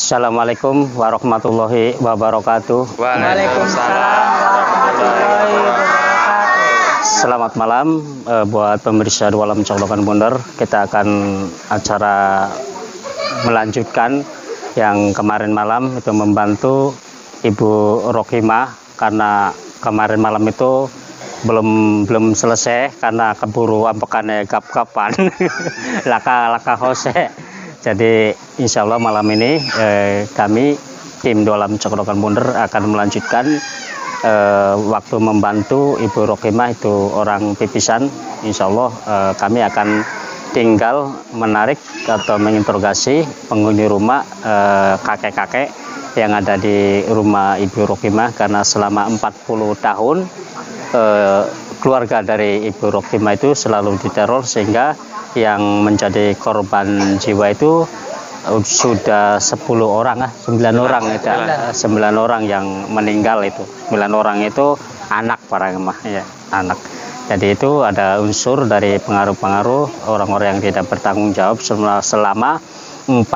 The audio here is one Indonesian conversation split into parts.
Assalamualaikum warahmatullahi wabarakatuh. Waalaikumsalam warahmatullahi wabarakatuh. Selamat malam buat pemirsa Dua Alam Coklokan Bundar. Kita akan acara melanjutkan yang kemarin malam itu membantu Ibu Rohimah, karena kemarin malam itu belum selesai karena keburu ampekannya kap-kapan laka hose. Jadi insya Allah malam ini kami tim Dua Alam Coklokan Bundar akan melanjutkan waktu membantu Ibu Rohimah itu orang pipisan. Insya Allah kami akan tinggal menarik atau menginterogasi penghuni rumah, kakek-kakek yang ada di rumah Ibu Rohimah, karena selama 40 tahun keluarga dari Ibu Rohimah itu selalu diteror, sehingga yang menjadi korban jiwa itu sudah 10 orang, 9 orang itu, 9 orang yang meninggal itu. 9 orang itu anak para gemah, ya, anak. Jadi itu ada unsur dari pengaruh-pengaruh orang-orang yang tidak bertanggung jawab selama 40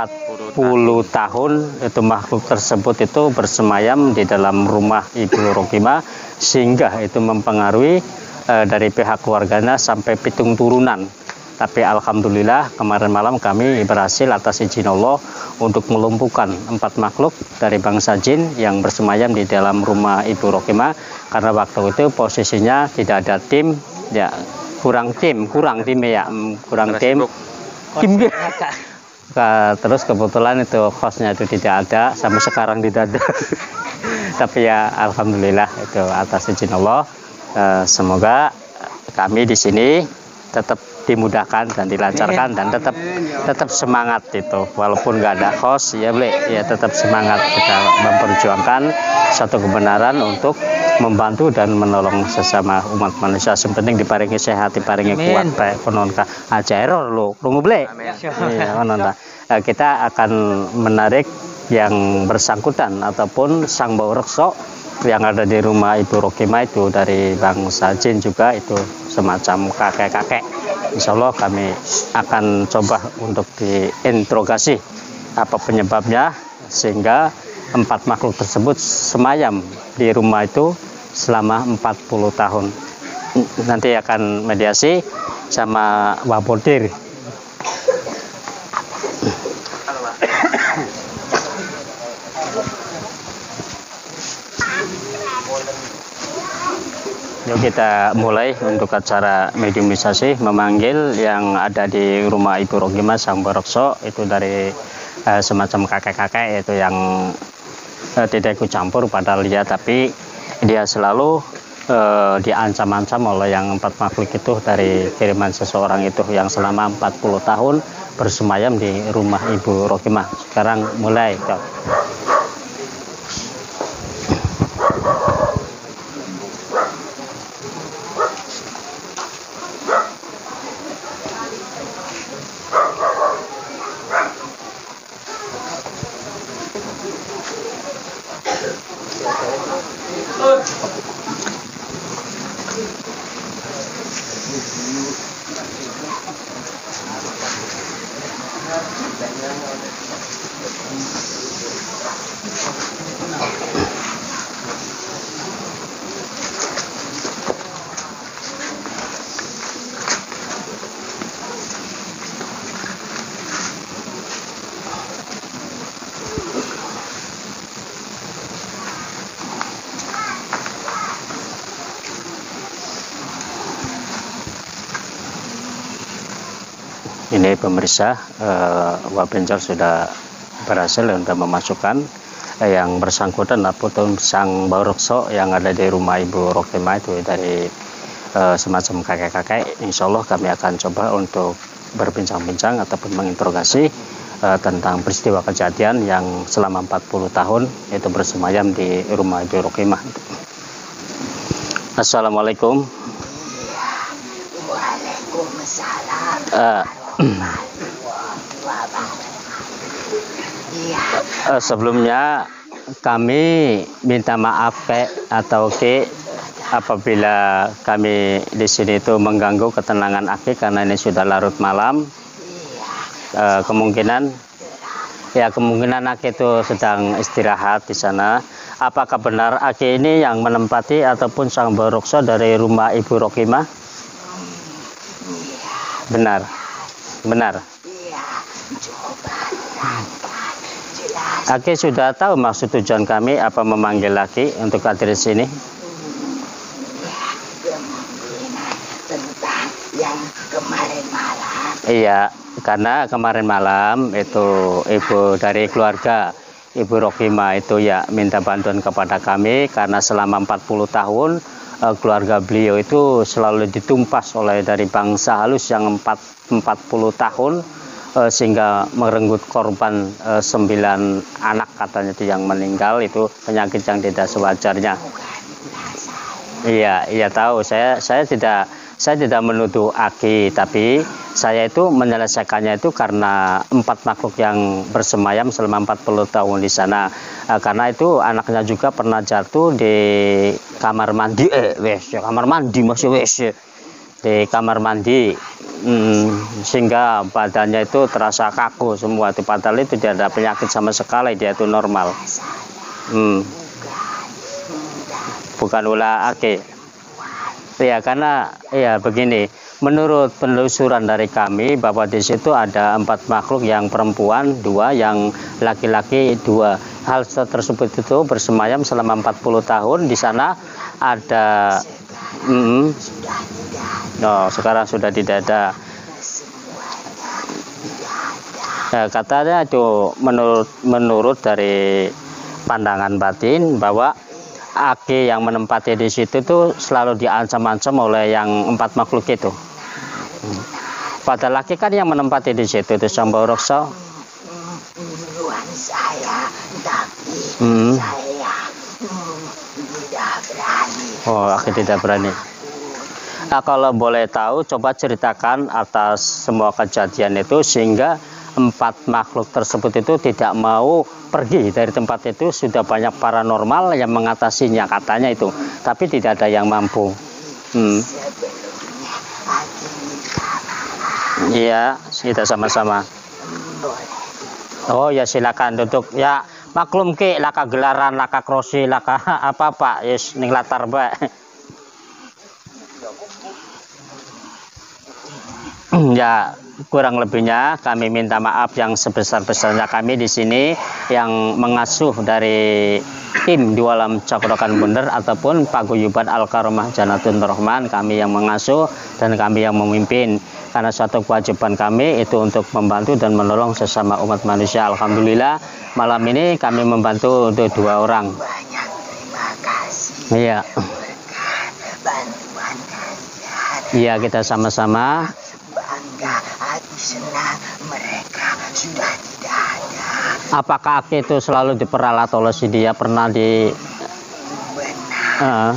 tahun itu makhluk tersebut itu bersemayam di dalam rumah Ibu Rohimah, sehingga itu mempengaruhi dari pihak keluarganya sampai 7 turunan. Tapi alhamdulillah kemarin malam kami berhasil atas izin Allah untuk melumpuhkan 4 makhluk dari bangsa jin yang bersemayam di dalam rumah Ibu Rohimah, karena waktu itu posisinya tidak ada tim, ya kurang tim ya, tim. Terus kebetulan itu hostnya itu tidak ada, sampai sekarang tidak ada. Tapi ya alhamdulillah itu atas izin Allah. Semoga kami di sini tetap dimudahkan dan dilancarkan dan tetap semangat itu, walaupun nggak ada host ya tetap semangat kita memperjuangkan satu kebenaran untuk membantu dan menolong sesama umat manusia. Yang penting diparingi sehat, diparingi kuat, baik penonton aja error lo rungu ble. Kita akan menarik yang bersangkutan ataupun sang bau rekso yang ada di rumah Ibu Rohimah itu dari bangsa jin juga, itu semacam kakek-kakek. Insya Allah kami akan coba untuk diinterogasi apa penyebabnya sehingga 4 makhluk tersebut semayam di rumah itu selama 40 tahun. Nanti akan mediasi sama Wabodir. Yuk kita mulai untuk acara mediumisasi, memanggil yang ada di rumah Ibu Rohimah sang Borokso itu dari semacam kakek-kakek itu yang tidak ikut campur padahal dia, tapi dia selalu diancam-ancam oleh yang 4 makhluk itu dari kiriman seseorang itu yang selama 40 tahun bersemayam di rumah Ibu Rohimah. Sekarang mulai. Ini pemirsa, Wabenjar sudah berhasil untuk memasukkan yang bersangkutan ataupun sang Borokso yang ada di rumah Ibu Rohimah itu dari semacam kakek-kakek. Insya Allah kami akan coba untuk berbincang-bincang ataupun menginterogasi tentang peristiwa kejadian yang selama 40 tahun itu bersemayam di rumah Ibu Rohimah. Assalamualaikum. Waalaikumsalam. Sebelumnya kami minta maaf atau apabila kami di sini itu mengganggu ketenangan Aki, karena ini sudah larut malam. Kemungkinan Ya, kemungkinan Aki itu sedang istirahat di sana. Apakah benar Aki ini yang menempati ataupun Sang Barokso dari rumah Ibu Rokimah? Benar. Benar. Aki sudah tahu maksud tujuan kami apa memanggil Aki untuk hadir di sini? Tentang yang kemarin malam. Iya, karena kemarin malam itu ibu dari keluarga Ibu Rokimah itu ya minta bantuan kepada kami karena selama 40 tahun keluarga beliau itu selalu ditumpas oleh dari bangsa halus yang 40 tahun sehingga merenggut korban 9 anak katanya itu yang meninggal, itu penyakit yang tidak sewajarnya. Iya tahu, saya tidak menuduh Aki, tapi saya itu menyelesaikannya itu karena 4 makhluk yang bersemayam selama 40 tahun di sana. Karena itu anaknya juga pernah jatuh di kamar mandi, di kamar mandi, sehingga badannya itu terasa kaku semua. Itu padahal itu tidak ada penyakit sama sekali, dia itu normal. Bukan ulah Aki. Ya, karena ya begini, menurut penelusuran dari kami bahwa di situ ada 4 makhluk, yang perempuan 2, yang laki-laki 2. Hal tersebut itu bersemayam selama 40 tahun di sana. Ada sekarang sudah tidak ada. Ya, katanya itu menurut dari pandangan batin bahwa Aki yang menempati di situ tuh selalu diancam-ancam oleh yang 4 makhluk itu. Padahal Aki kan yang menempati di situ itu Sang Barokso. Saya, tapi saya tidak berani. Oh, Aki tidak berani. Nah, kalau boleh tahu, coba ceritakan atas semua kejadian itu sehingga 4 makhluk tersebut itu tidak mau pergi dari tempat itu. Sudah banyak paranormal yang mengatasinya katanya itu, tapi tidak ada yang mampu. Iya, kita sama-sama. Oh ya, silakan duduk. Ya, maklum ki laka gelaran, laka krosi, laka apa yes ning latar bae. Ya, kurang lebihnya kami minta maaf yang sebesar-besarnya. Kami di sini yang mengasuh dari tim di alam Cakrokan Bunder ataupun Paguyuban Al-Karomah Janatun Rahman, kami yang mengasuh dan kami yang memimpin. Karena suatu kewajiban kami itu untuk membantu dan menolong sesama umat manusia. Alhamdulillah malam ini kami membantu untuk 2 orang. Banyak terima kasih. Iya. Bantuan kalian. Iya, kita sama-sama. Bangga, hati senang, mereka sudah tidak ada. Apakah Aki itu selalu diperalat oleh si dia? Pernah di... Benar.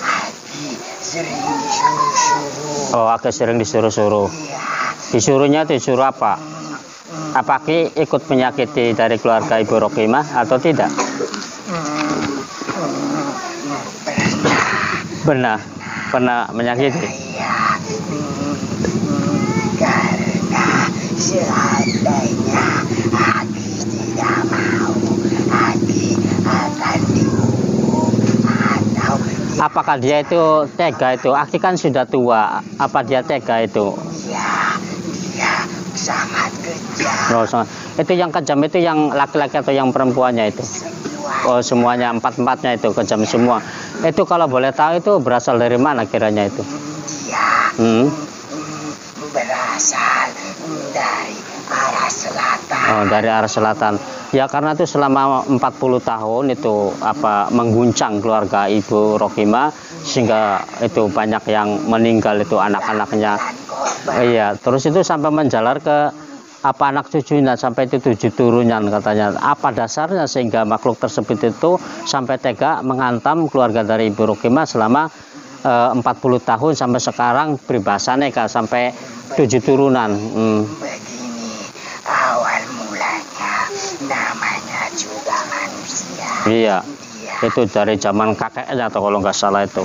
Hati sering disuruh-suruh. Oh, Aki sering disuruh-suruh. Iya. Disuruhnya disuruh apa? Apa Aki ikut menyakiti dari keluarga Ibu Rokimah atau tidak? Pernah menyakiti. Iya. Karena seandainya Aki tidak mau, Aki akan dihukum atau... Apakah dia itu tega itu? Aki kan sudah tua. Apa dia tega itu? Iya, dia sangat kejam. Oh, itu yang kejam itu yang laki-laki atau yang perempuannya itu? Oh, semuanya, 4-4-nya itu kejam semua. Itu kalau boleh tahu itu berasal dari mana kiranya itu? Dia berasal dari arah selatan. Oh, dari arah selatan. Ya, karena itu selama 40 tahun itu mengguncang keluarga Ibu Rokimah sehingga itu banyak yang meninggal itu anak-anaknya. Iya, terus itu sampai menjalar ke anak cucunya sampai itu 7 turunan katanya. Apa dasarnya sehingga makhluk tersebut itu sampai tega menghantam keluarga dari Ibu Rokimah selama 40 tahun sampai sekarang beribasannya sampai 7 turunan. Begini awal mulanya, namanya juga manusia. Iya, itu dari zaman kakeknya atau kalau nggak salah itu.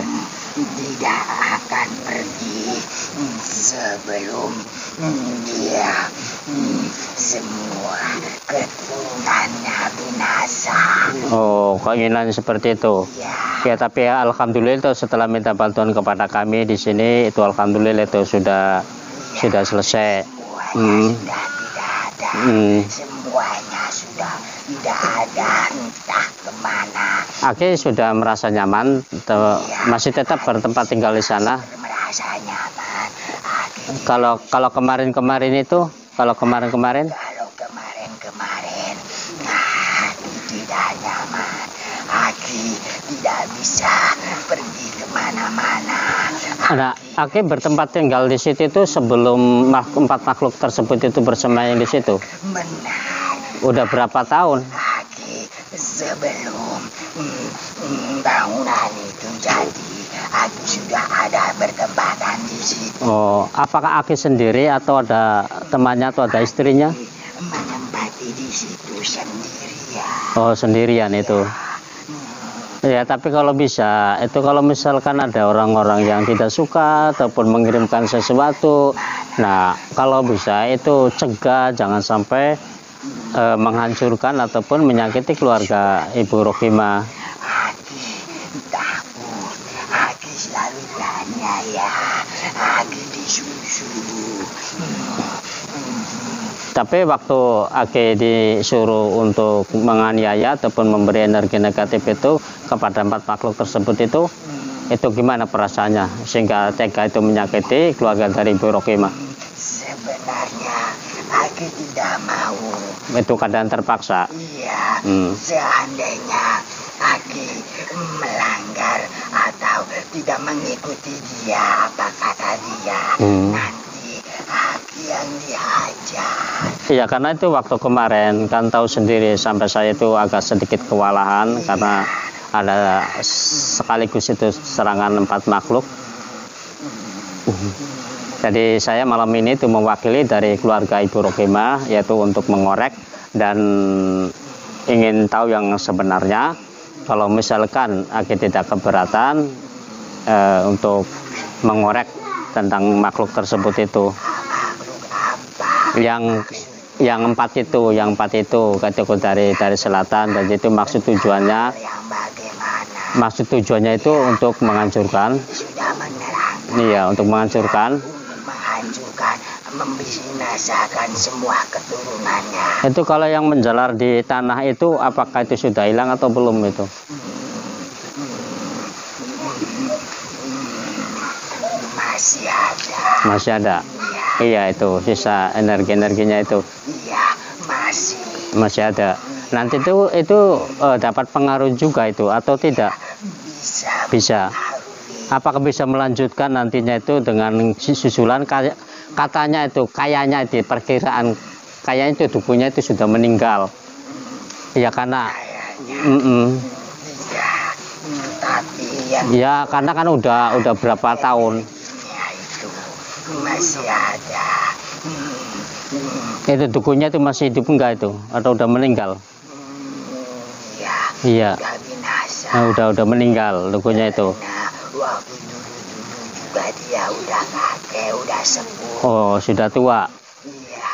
Tidak akan pergi sebelum dia semua keturunannya binasa. Oh, keinginan seperti itu. Ya, Ya, tapi ya, alhamdulillah itu setelah minta bantuan kepada kami di sini itu alhamdulillah itu sudah selesai. semuanya sudah tidak ada. Semuanya sudah tidak ada, entah kemana. Aki sudah merasa nyaman, masih tetap bertempat tinggal di sana. Merasa nyaman. Aki, Kalau kemarin-kemarin itu, kalau kemarin, nah, tidak nyaman. Aki tidak bisa pergi kemana-mana. nah, Aki bertempat tinggal di situ itu sebelum empat makhluk tersebut itu bersemayam di situ. Benar. Udah berapa tahun? Aki sebelum bangunan itu jadi, Aki sudah ada bertempatan di situ. Oh, apakah Aki sendiri atau ada temannya atau ada istrinya? Menempati di situ sendirian. Oh, sendirian itu. Ya, tapi kalau bisa, itu kalau misalkan ada orang-orang yang tidak suka ataupun mengirimkan sesuatu, nah kalau bisa itu cegah, jangan sampai menghancurkan ataupun menyakiti keluarga Ibu Rohimah. Aki takut, Aki selalu dianiaya, Aki disusu. Tapi waktu Aki disuruh untuk menganiaya ataupun memberi energi negatif itu kepada empat makhluk tersebut itu gimana perasaannya sehingga tega itu menyakiti keluarga dari Ibu Rohimah? Sebenarnya Aki tidak mau. Itu keadaan terpaksa. Iya, seandainya Aki melanggar atau tidak mengikuti dia apa kata dia, nanti Aki yang dihajar. Iya, karena itu waktu kemarin kan tahu sendiri sampai saya itu agak sedikit kewalahan karena ada sekaligus itu serangan empat makhluk. Jadi saya malam ini itu mewakili dari keluarga Ibu Rohimah yaitu untuk mengorek dan ingin tahu yang sebenarnya. Kalau misalkan Aki tidak keberatan untuk mengorek tentang makhluk tersebut itu. Yang empat itu kategori dari selatan, dan itu maksud tujuannya itu untuk menghancurkan. Sudah menerang. Iya, untuk menghancurkan, membinasakan semua keturunannya. itu kalau yang menjalar di tanah itu apakah itu sudah hilang atau belum itu? Masih ada. Iya, itu sisa energinya itu. Iya, Masih ada. Nanti itu dapat pengaruh juga itu atau tidak? Bisa. Apakah bisa melanjutkan nantinya itu dengan susulan katanya itu kayaknya di perkiraan kayaknya itu dukunya itu sudah meninggal. Ya karena ya karena kan udah berapa tahun. Masih ada. Itu dukunya itu masih hidup enggak itu atau udah meninggal? Iya. Udah binasa. Nah, udah meninggal dukunya itu. Nah, waktu dulu juga dia udah kakek, udah sepuh. Oh, sudah tua. Iya.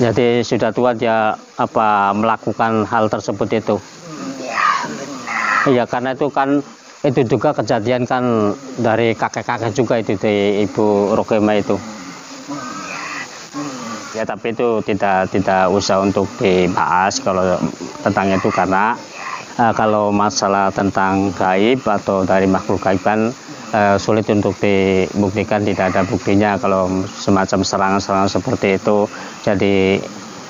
Jadi sudah tua dia melakukan hal tersebut itu. Iya, benar. Iya, karena itu kan itu juga kejadian kan dari kakek-kakek juga itu di Ibu Rohimah itu. Ya, tapi itu tidak usah untuk dibahas kalau tentang itu karena kalau masalah tentang gaib atau dari makhluk gaib kan sulit untuk dibuktikan, tidak ada buktinya kalau semacam serangan-serangan seperti itu. Jadi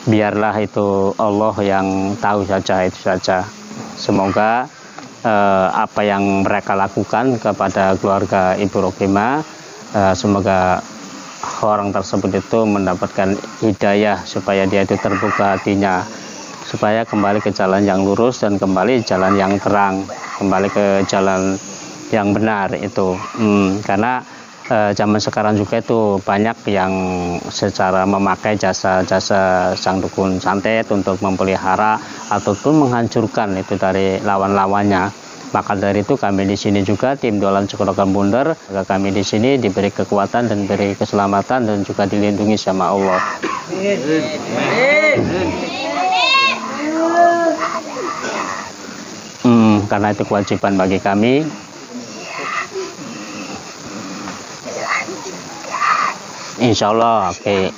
biarlah itu Allah yang tahu saja, itu saja. Semoga apa yang mereka lakukan kepada keluarga Ibu Rohimah, semoga orang tersebut itu mendapatkan hidayah supaya dia itu terbuka hatinya, supaya kembali ke jalan yang lurus dan kembali jalan yang terang, kembali ke jalan yang benar itu. Karena zaman sekarang juga itu banyak yang secara memakai jasa-jasa sang dukun santet untuk memelihara ataupun menghancurkan itu dari lawan-lawannya. Maka dari itu kami di sini juga tim Dolan Cokrokan Bunder, kami di sini diberi kekuatan dan diberi keselamatan dan juga dilindungi sama Allah. Karena itu kewajiban bagi kami. Insya Allah, oke.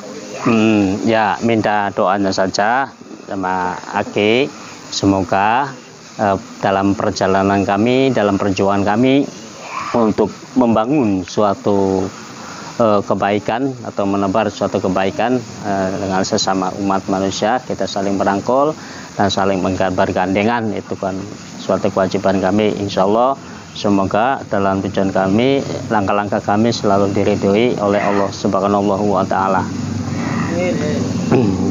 Ya, minta doanya saja sama Aki. Semoga dalam perjalanan kami, dalam perjuangan kami untuk membangun suatu kebaikan atau menebar suatu kebaikan dengan sesama umat manusia, kita saling merangkul dan saling bergandengan, itu kan suatu kewajiban kami. Insya Allah semoga dalam tujuan kami, langkah-langkah kami selalu diridhoi oleh Allah Subhanahu wa Ta'ala.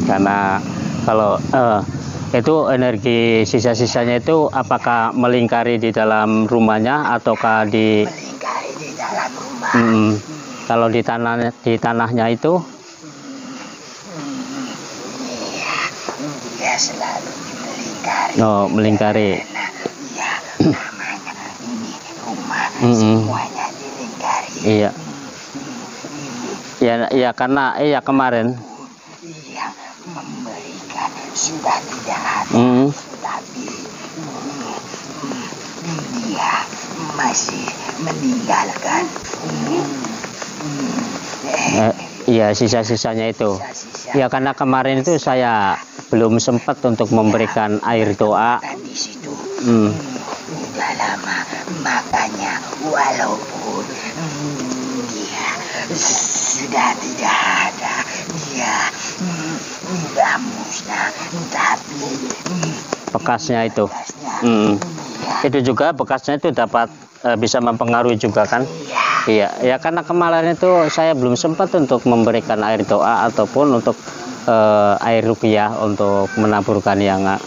Karena kalau itu energi sisa-sisanya itu apakah melingkari di dalam rumahnya ataukah melingkari di dalam rumah. Kalau di tanahnya itu ya selalu melingkari. Oh, melingkari. Karena ya namanya ini rumah, semuanya dilingkari. Iya. Ya karena kemarin yang memberikan sudah tidak ada, tapi dia masih meninggalkan. Iya, sisa-sisanya itu. Ya karena kemarin itu saya belum sempat untuk memberikan air doa. Di situ udah lama, makanya walaupun dia sudah tidak ada, dia tidak musnah, tapi bekasnya itu. Itu juga bekasnya itu dapat bisa mempengaruhi juga kan? Iya, ya karena kemarin itu saya belum sempat untuk memberikan air doa ataupun untuk air ruqyah untuk menaburkan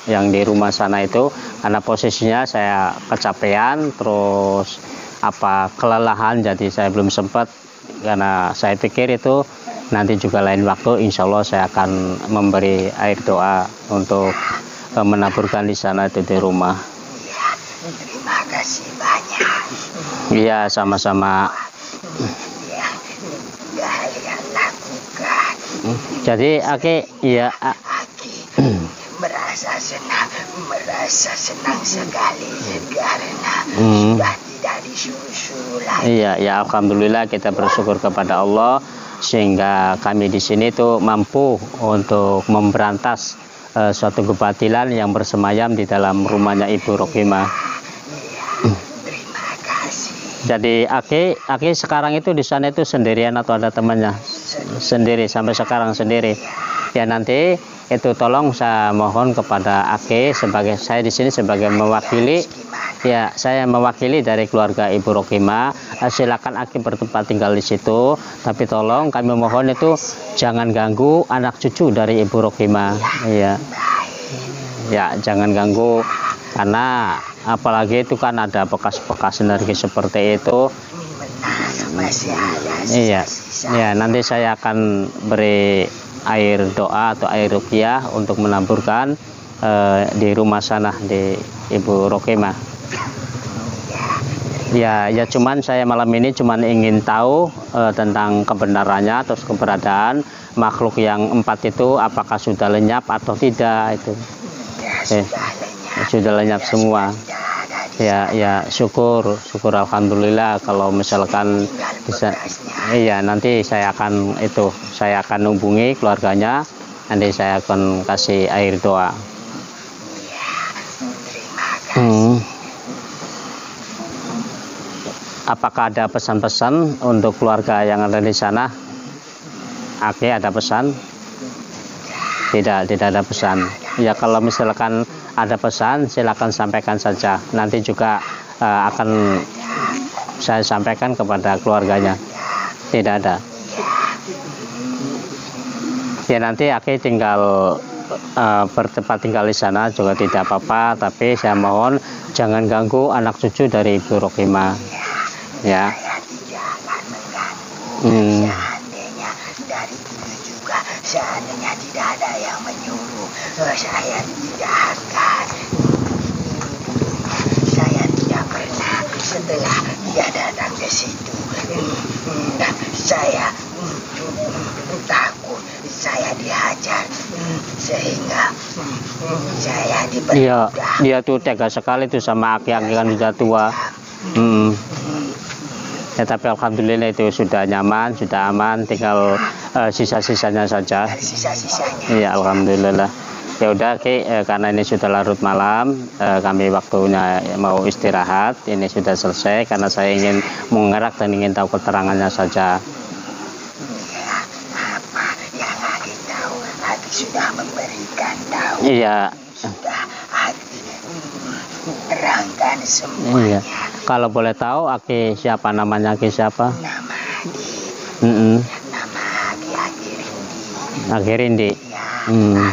yang di rumah sana itu, karena posisinya saya kecapean terus kelelahan, jadi saya belum sempat. Karena saya pikir itu nanti juga lain waktu insya Allah saya akan memberi air doa untuk menaburkan di sana itu di rumah. Terima kasih banyak. Iya, sama-sama. Kalian lakukan. Jadi Aki merasa senang sekali karena sudah tidak disuruh-suruh lagi. Iya, ya alhamdulillah kita bersyukur kepada Allah sehingga kami di sini tuh mampu untuk memberantas suatu kebatilan yang bersemayam di dalam rumahnya Ibu Rohimah. Terima kasih. Jadi Aki sekarang itu di sana itu sendirian atau ada temannya? Sendiri, sampai sekarang sendiri. Ya nanti itu tolong saya mohon kepada Aki, sebagai saya di sini sebagai mewakili, ya saya mewakili dari keluarga Ibu Rohimah. Silakan Aki bertempat tinggal di situ, tapi tolong kami mohon itu jangan ganggu anak cucu dari Ibu Rohimah. Iya. Ya jangan ganggu, karena apalagi itu kan ada bekas-bekas energi seperti itu. Masih ada. Iya. Ya nanti saya akan beri air doa atau air ruqyah untuk menaburkan di rumah sana di Ibu Rohimah. Ya cuman saya malam ini cuman ingin tahu tentang kebenarannya atau keberadaan makhluk yang 4 itu, apakah sudah lenyap atau tidak itu. Sudah lenyap semua. Ya syukur alhamdulillah. Kalau misalkan bisa, iya nanti saya akan hubungi keluarganya, nanti saya akan kasih air doa. Apakah ada pesan-pesan untuk keluarga yang ada di sana? Aki, ada pesan? Tidak ada pesan. Ya kalau misalkan ada pesan silakan sampaikan saja. Nanti juga akan saya sampaikan kepada keluarganya. Tidak ada. Ya nanti Aki tinggal bertempat tinggal di sana juga tidak apa-apa, tapi saya mohon jangan ganggu anak cucu dari Ibu Rohimah. Ya. Seandainya dari dulu juga, seandainya tidak ada yang menyuruh, saya tidak akan setelah dia datang ke situ, saya takut saya dihajar, sehingga saya Iya, diperbudak. dia tuh tega sekali tuh sama aki-aki kan sudah tua. Ya, tapi alhamdulillah itu sudah nyaman, sudah aman, tinggal sisa-sisanya saja. Sisa-sisanya. Iya, alhamdulillah. Ya udah, karena ini sudah larut malam, kami waktunya mau istirahat. Ini sudah selesai karena saya ingin mengerak dan ingin tahu keterangannya saja. Ya, apa yang Adi tahu? Adi sudah memberikan tahu. Iya. Sudah Adi terangkan Iya. semuanya. Kalau boleh tahu, Aki siapa namanya? Aki siapa? Nama Adi, nama Aki Rindi. Aki Rindi. Ya, Hmm.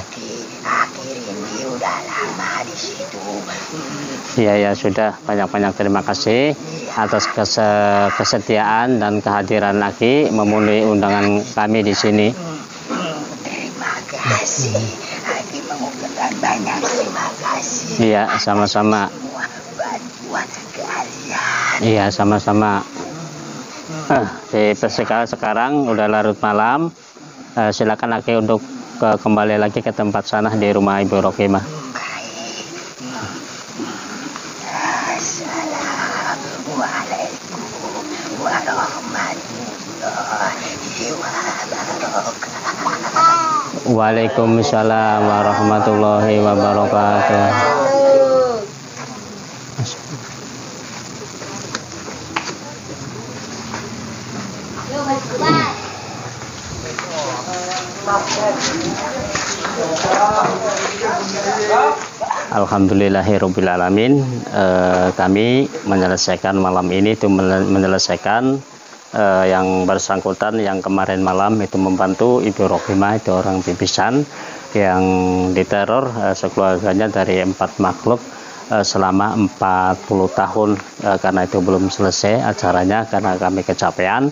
Aki Rindi udah lama di situ. Iya, ya sudah, banyak-banyak terima kasih atas kesetiaan dan kehadiran Aki memenuhi undangan kami di sini. Terima kasih. Adi mengucapkan banyak terima kasih. Iya, sama-sama. Semua bantuan kalian. Iya, sama-sama. Sekarang udah larut malam. Silakan Aki untuk kembali lagi ke tempat sana di rumah Ibu Rokimah. Baik. Assalamualaikum warahmatullahi wabarakatuh. Waalaikumsalam warahmatullahi wabarakatuh. Alhamdulillahirrabbilalamin. Kami menyelesaikan malam ini itu menyelesaikan yang bersangkutan yang kemarin malam itu membantu Ibu Rokimah, itu orang Bibisan yang diteror sekeluarganya dari 4 makhluk selama 40 tahun, karena itu belum selesai acaranya karena kami kecapean.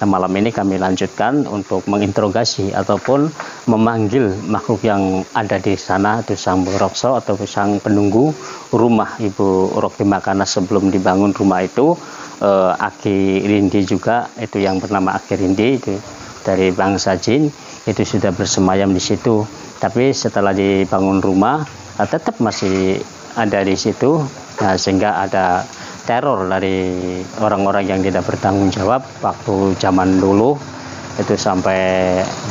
Malam ini kami lanjutkan untuk menginterogasi ataupun memanggil makhluk yang ada di sana, itu sang borokso atau sang penunggu rumah Ibu Rokimah, karena sebelum dibangun rumah itu Aki Rindi juga, itu yang bernama Aki Rindi, itu dari bangsa jin, itu sudah bersemayam di situ. Tapi setelah dibangun rumah tetap masih ada di situ, sehingga ada teror dari orang-orang yang tidak bertanggung jawab waktu zaman dulu, itu sampai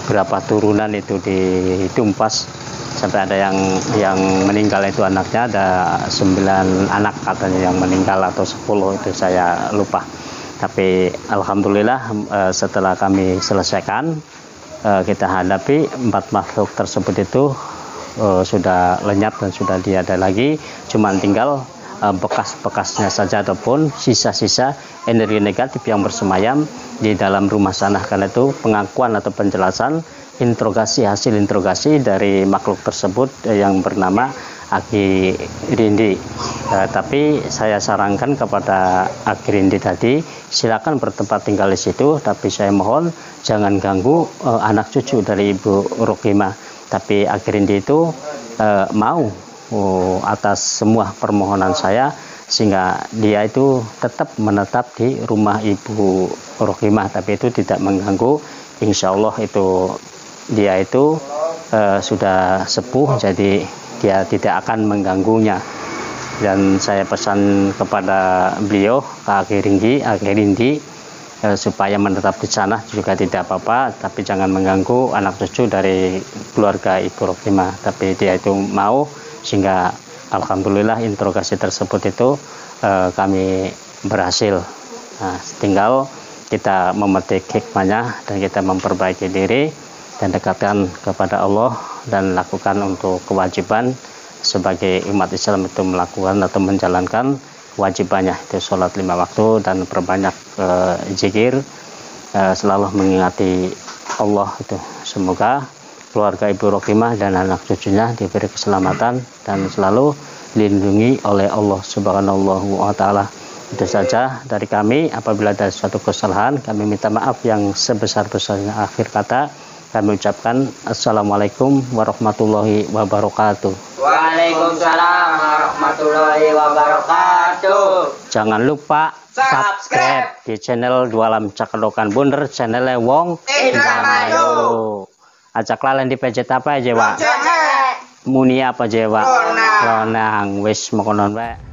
berapa turunan itu ditumpas, sampai ada yang meninggal, itu anaknya ada 9 anak katanya yang meninggal, atau 10 itu saya lupa. Tapi alhamdulillah setelah kami selesaikan, kita hadapi 4 makhluk tersebut itu sudah lenyap dan sudah tiada lagi, cuman tinggal bekas-bekasnya saja ataupun sisa-sisa energi negatif yang bersemayam di dalam rumah sana. Karena itu pengakuan atau penjelasan hasil interogasi dari makhluk tersebut yang bernama Aki Rindi. Tapi saya sarankan kepada Aki Rindi tadi, silakan bertempat tinggal di situ, tapi saya mohon jangan ganggu anak cucu dari Ibu Rokimah. Tapi Aki Rindi itu mau atas semua permohonan saya, sehingga dia itu tetap menetap di rumah Ibu Rokimah, tapi itu tidak mengganggu. Insya Allah itu dia itu sudah sepuh, jadi dia tidak akan mengganggunya. Dan saya pesan kepada beliau, Aki Rindi, supaya menetap di sana juga tidak apa-apa, tapi jangan mengganggu anak cucu dari keluarga Ibu Rokimah. Tapi dia itu mau, sehingga alhamdulillah interogasi tersebut itu kami berhasil. Tinggal kita memetik hikmahnya dan kita memperbaiki diri dan dekatkan kepada Allah dan lakukan untuk kewajiban sebagai umat Islam, itu melakukan atau menjalankan kewajibannya, itu sholat 5 waktu dan perbanyak zikir, selalu mengingati Allah. Itu semoga keluarga Ibu Rokimah dan anak cucunya diberi keselamatan dan selalu dilindungi oleh Allah Subhanahu wa Ta'ala. Itu saja dari kami. Apabila ada suatu kesalahan, kami minta maaf yang sebesar-besarnya. Akhir kata kami ucapkan Assalamualaikum warahmatullahi wabarakatuh. Waalaikumsalam warahmatullahi wabarakatuh. warahmatullahi wabarakatuh. Jangan lupa subscribe di channel Dualam Cakedokan Bunder, channelnya Wong Indramayu. Ajak lalen di pejet apa aja, Pak? Muni apa aja, Pak? Lonang. Wis mokonon, Pak.